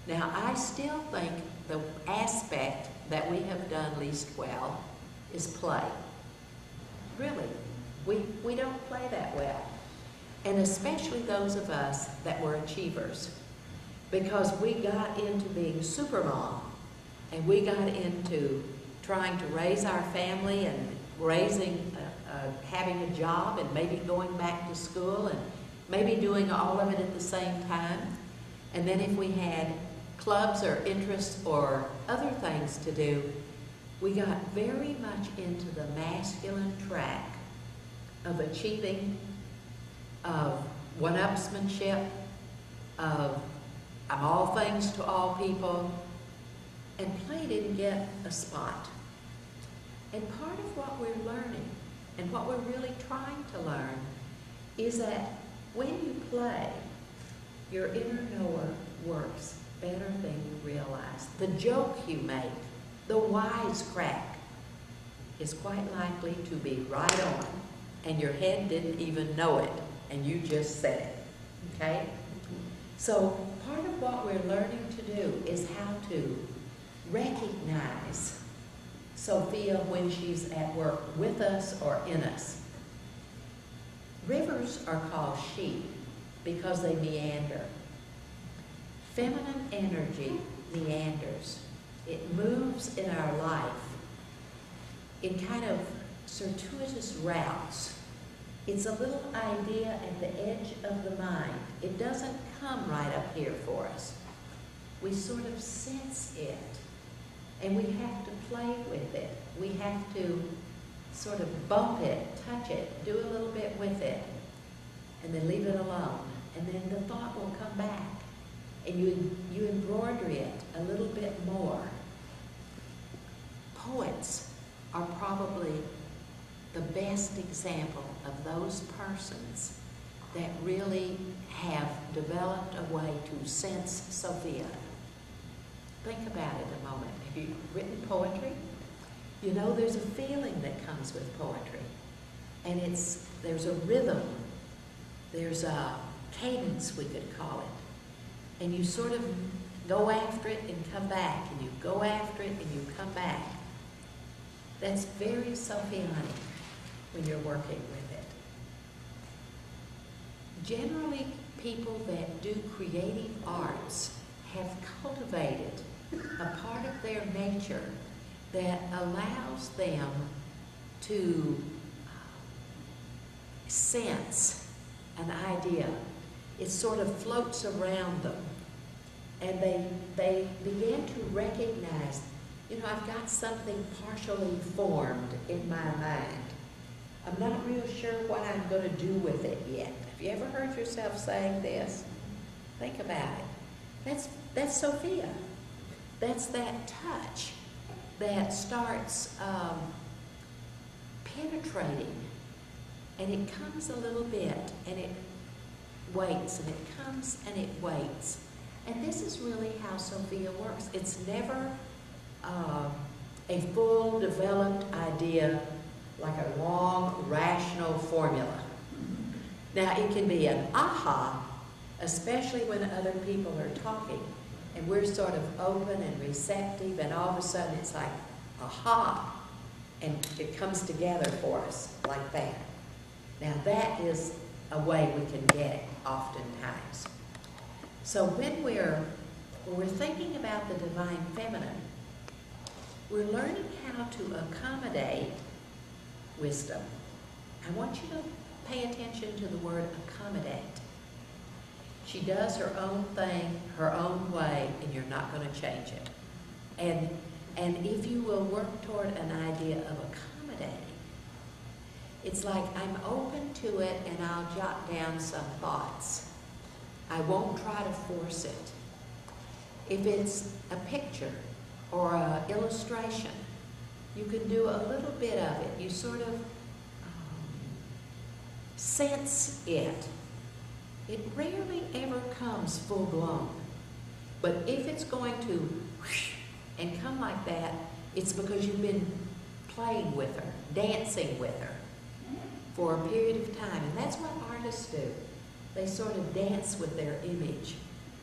Now, I still think the aspect that we have done least well is play. Really, we don't play that well. And especially those of us that were achievers. Because we got into being super mom, and we got into trying to raise our family and having a job and maybe going back to school and maybe doing all of it at the same time. And then if we had clubs or interests or other things to do, we got very much into the masculine track of achieving, of one-upsmanship, of I'm all things to all people, and play didn't get a spot. And part of what we're learning, and what we're really trying to learn, is that when you play, your inner knower works better than you realize. The joke you make, the wisecrack, is quite likely to be right on, and your head didn't even know it, and you just said it, okay? So part of what we're learning to do is how to recognize Sophia when she's at work with us or in us. Rivers are called sheep because they meander. Feminine energy meanders. It moves in our life in kind of circuitous routes. It's a little idea at the edge of the mind. It doesn't come right up here for us. We sort of sense it, and we have to play with it. We have to sort of bump it, touch it, do a little bit with it, and then leave it alone. And then the thought will come back, and you embroidery it a little bit more. Poets are probably the best example of those persons that really have developed a way to sense Sophia. Think about it a moment. Have you written poetry? You know there's a feeling that comes with poetry. And there's a rhythm. There's a cadence, we could call it. And you sort of go after it and come back, and you go after it and you come back. That's very Sophianic when you're working with it. Generally, people that do creative arts have cultivated a part of their nature that allows them to sense an idea. It sort of floats around them, and they begin to recognize, you know, I've got something partially formed in my mind. I'm not real sure what I'm going to do with it yet. Have you ever heard yourself saying this? Think about it. That's Sophia. That's that touch that starts penetrating, and it comes a little bit, and it waits, and it comes, and it waits. And this is really how Sophia works. It's never a full developed idea like a long rational formula. Now it can be an aha, especially when other people are talking and we're sort of open and receptive, and all of a sudden it's like aha, and it comes together for us like that. Now that is a way we can get it oftentimes. So when we're thinking about the divine feminine, we're learning how to accommodate wisdom. I want you to pay attention to the word accommodate. She does her own thing, her own way, and you're not going to change it. And if you will work toward an idea of accommodating, it's like I'm open to it and I'll jot down some thoughts. I won't try to force it. If it's a picture or an illustration, you can do a little bit of it. You sort of sense it. It rarely ever comes full blown. But if it's going to and come like that, it's because you've been playing with her, dancing with her for a period of time. And that's what artists do. They sort of dance with their image.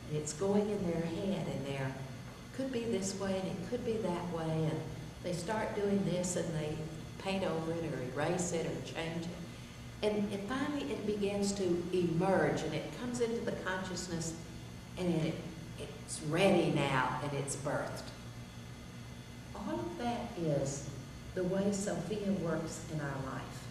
And it's going in their head, and there could be this way and it could be that way, and they start doing this and they paint over it or erase it or change it. And finally it begins to emerge and it comes into the consciousness, and it's ready now and it's birthed. All of that is the way Sophia works in our life.